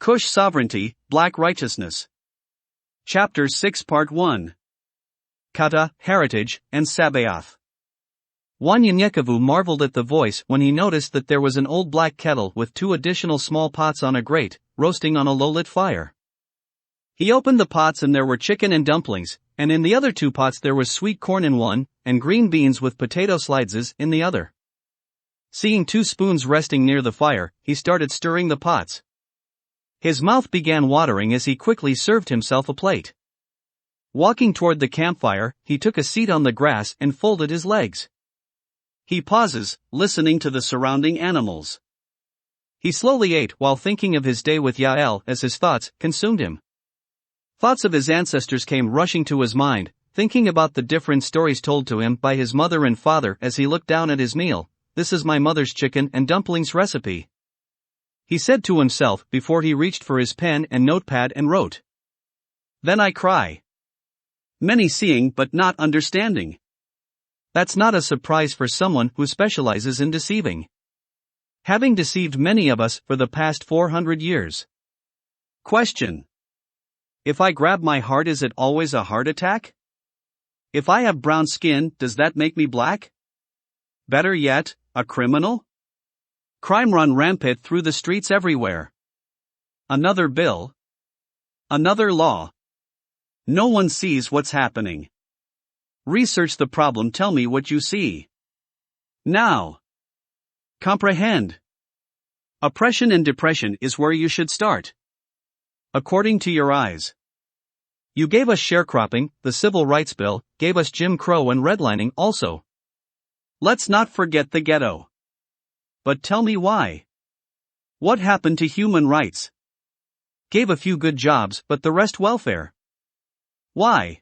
Cush Sovereignty, Black Righteousness. Chapter 6 Part 1. Kata, Heritage, and Sabaoth. Wanyenyekevu marveled at the voice when he noticed that there was an old black kettle with 2 additional small pots on a grate, roasting on a low-lit fire. He opened the pots and there were chicken and dumplings, and in the other 2 pots there was sweet corn in one, and green beans with potato slices in the other. Seeing 2 spoons resting near the fire, he started stirring the pots. His mouth began watering as he quickly served himself a plate. Walking toward the campfire, he took a seat on the grass and folded his legs. He pauses, listening to the surrounding animals. He slowly ate while thinking of his day with Yael as his thoughts consumed him. Thoughts of his ancestors came rushing to his mind, thinking about the different stories told to him by his mother and father as he looked down at his meal. "This is my mother's chicken and dumplings recipe," he said to himself before he reached for his pen and notepad and wrote. "Then I cry. Many seeing but not understanding." That's not a surprise for someone who specializes in deceiving. Having deceived many of us for the past 400 years. Question. If I grab my heart, is it always a heart attack? If I have brown skin, does that make me black? Better yet, a criminal? Crime run rampant through the streets everywhere. Another bill? Another law? No one sees what's happening. Research the problem, tell me what you see. Now. Comprehend. Oppression and depression is where you should start. According to your eyes. You gave us sharecropping, the Civil Rights Bill, gave us Jim Crow and redlining also. Let's not forget the ghetto. But tell me why. What happened to human rights? Gave a few good jobs, but the rest welfare. Why?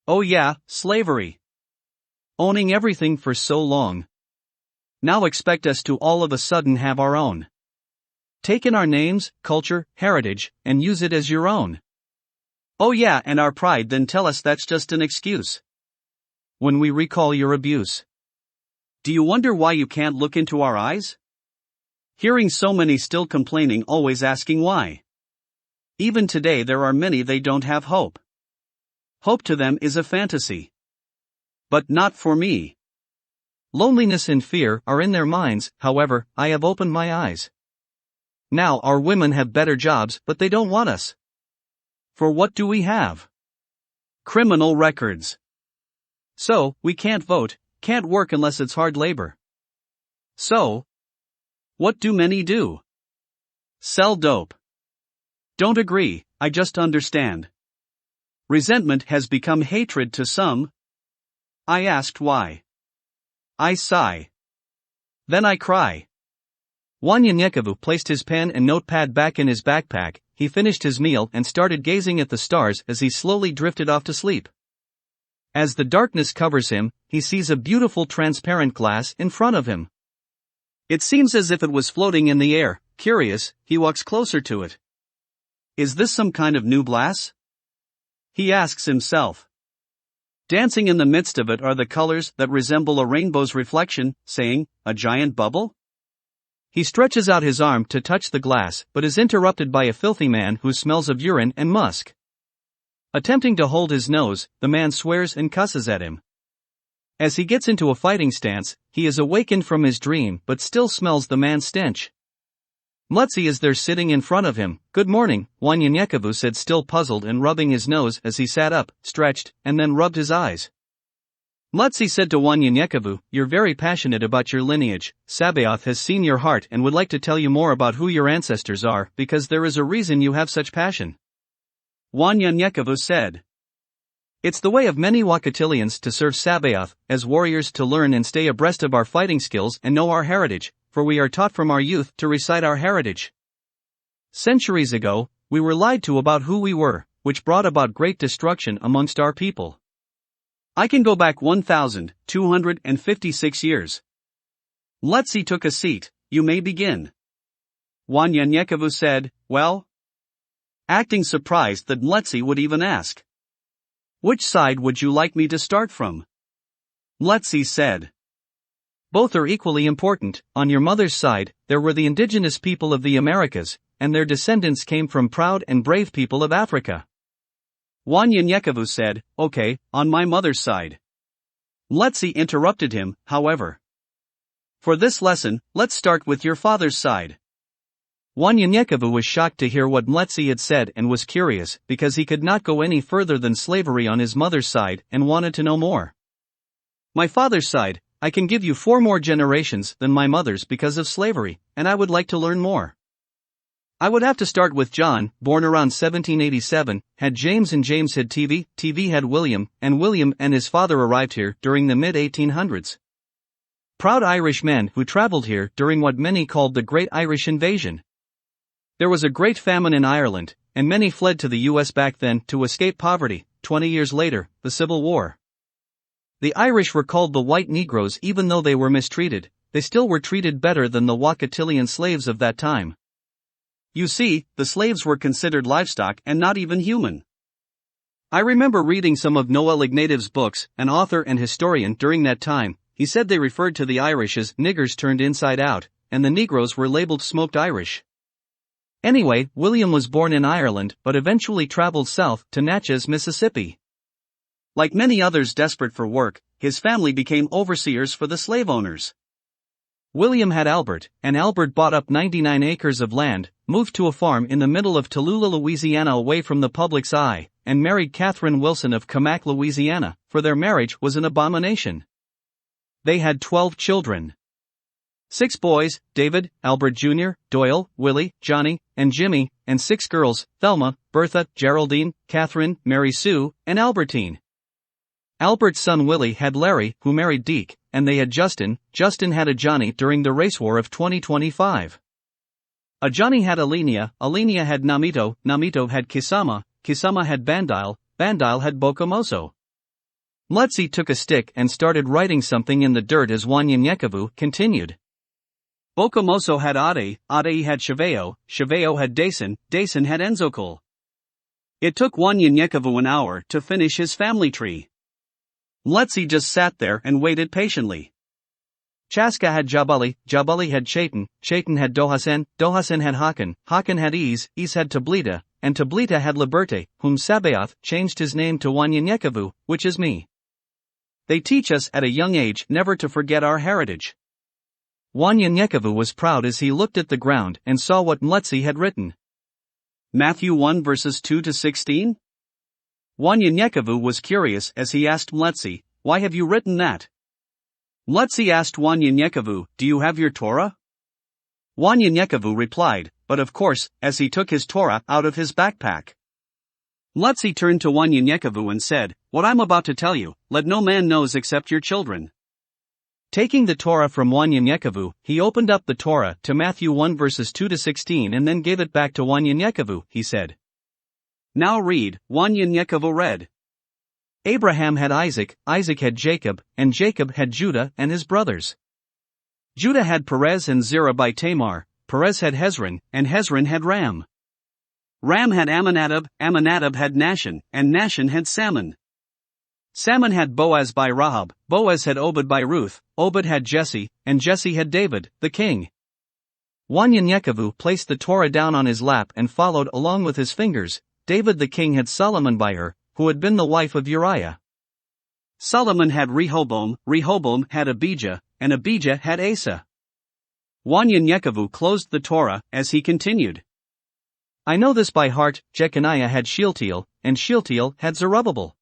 Oh yeah, slavery. Owning everything for so long. Now expect us to all of a sudden have our own. Taken our names, culture, heritage, and use it as your own. Oh yeah, and our pride, then tell us that's just an excuse. When we recall your abuse. Do you wonder why you can't look into our eyes? Hearing so many still complaining, always asking why. Even today there are many they don't have hope. Hope to them is a fantasy. But not for me. Loneliness and fear are in their minds, however, I have opened my eyes. Now our women have better jobs, but they don't want us. For what do we have? Criminal records. So, we can't vote, can't work unless it's hard labor. So, what do many do? Sell dope. Don't agree, I just understand. Resentment has become hatred to some. I asked why. I sigh. Then I cry. Wanyenyekevu placed his pen and notepad back in his backpack. He finished his meal and started gazing at the stars as he slowly drifted off to sleep. As the darkness covers him, he sees a beautiful transparent glass in front of him. It seems as if it was floating in the air. Curious, he walks closer to it. Is this some kind of new glass? He asks himself. Dancing in the midst of it are the colors that resemble a rainbow's reflection, saying, a giant bubble? He stretches out his arm to touch the glass, but is interrupted by a filthy man who smells of urine and musk. Attempting to hold his nose, the man swears and cusses at him. As he gets into a fighting stance, he is awakened from his dream but still smells the man's stench. Mletse is there sitting in front of him. Good morning, Wanyenyekevu said, still puzzled and rubbing his nose as he sat up, stretched, and then rubbed his eyes. Mletse said to Wanyenyekevu, you're very passionate about your lineage. Sabaoth has seen your heart and would like to tell you more about who your ancestors are, because there is a reason you have such passion. Wanyenyekevu said. It's the way of many Wakatilians to serve Sabaoth, as warriors, to learn and stay abreast of our fighting skills and know our heritage, for we are taught from our youth to recite our heritage. Centuries ago, we were lied to about who we were, which brought about great destruction amongst our people. I can go back 1,256 years. Mletse took a seat. You may begin. Wanyenyekevu said, well? Acting surprised that Mletse would even ask. Which side would you like me to start from? Mletse said. Both are equally important. On your mother's side, there were the indigenous people of the Americas, and their descendants came from proud and brave people of Africa. Wanyenyekevu said, "Okay, on my mother's side." Mletsi interrupted him, however. "For this lesson, let's start with your father's side." Wanyenyekevu was shocked to hear what Mletsi had said and was curious, because he could not go any further than slavery on his mother's side and wanted to know more. "My father's side, I can give you 4 more generations than my mother's because of slavery, and I would like to learn more. I would have to start with John, born around 1787, had James and James had TV had William, and William and his father arrived here during the mid-1800s. Proud Irish men who traveled here during what many called the Great Irish Invasion. There was a great famine in Ireland, and many fled to the US back then to escape poverty. 20 years later, the Civil War. The Irish were called the white Negroes even though they were mistreated, they still were treated better than the Wakatilian slaves of that time. You see, the slaves were considered livestock and not even human. I remember reading some of Noah Ignatiev's books, an author and historian during that time. He said they referred to the Irish as niggers turned inside out, and the Negroes were labeled smoked Irish. Anyway, William was born in Ireland but eventually traveled south to Natchez, Mississippi. Like many others desperate for work, his family became overseers for the slave owners. William had Albert, and Albert bought up 99 acres of land, moved to a farm in the middle of Tallulah, Louisiana away from the public's eye, and married Catherine Wilson of Cammack, Louisiana, for their marriage was an abomination. They had 12 children. 6 boys, David, Albert Jr., Doyle, Willie, Johnny, and Jimmy, and 6 girls, Thelma, Bertha, Geraldine, Catherine, Mary Sue, and Albertine. Albert's son Willie had Larry, who married Deke, and they had Justin. Justin had a Johnny during the race war of 2025. A Johnny had Alenia, Alenia had Namito, Namito had Kisama, Kisama had Bandile, Bandile had Bokomoso. Mletsi took a stick and started writing something in the dirt as Wanyenyekevu continued. Bokomoso had Ade, Ade had Shaveo, Shaveo had Dason, Dason had Enzokul. It took Wanyenyekevu an hour to finish his family tree. Mletsi just sat there and waited patiently. Chaska had Jabali, Jabali had Chaitan, Chaitan had Dohasen, Dohasen had Hakan, Hakan had Ease had Tablita, and Tablita had Liberte, whom Sabaoth changed his name to Wanyenyekevu, which is me. They teach us at a young age never to forget our heritage. Wanyenyekevu was proud as he looked at the ground and saw what Mletsi had written. Matthew 1 verses 2 to 16? Wanyenyekevu was curious as he asked Mletsi, "Why have you written that?" Mletsi asked Wanyenyekevu, "Do you have your Torah?" Wanyenyekevu replied, "But of course," as he took his Torah out of his backpack. Mletsi turned to Wanyenyekevu and said, "What I'm about to tell you, let no man knows except your children." Taking the Torah from Wanyenyekevu, he opened up the Torah to Matthew 1 verses 2 to 16 and then gave it back to Wanyenyekevu. He said, "Now read." Wanyenyekevu read. Abraham had Isaac, Isaac had Jacob, and Jacob had Judah and his brothers. Judah had Perez and Zerah by Tamar, Perez had Hezron, and Hezron had Ram. Ram had Amminadab, Amminadab had Nahshon, and Nahshon had Salmon. Salmon had Boaz by Rahab, Boaz had Obed by Ruth, Obed had Jesse, and Jesse had David, the king. Wanyenyekevu placed the Torah down on his lap and followed along with his fingers. David the king had Solomon by her, who had been the wife of Uriah. Solomon had Rehoboam, Rehoboam had Abijah, and Abijah had Asa. Wanyenyekevu closed the Torah as he continued. I know this by heart. Jeconiah had Shealtiel, and Shealtiel had Zerubbabel.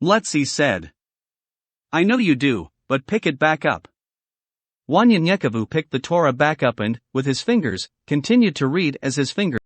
Mletsi said, I know you do, but pick it back up. Wanyenyekevu picked the Torah back up and, with his fingers, continued to read as his fingers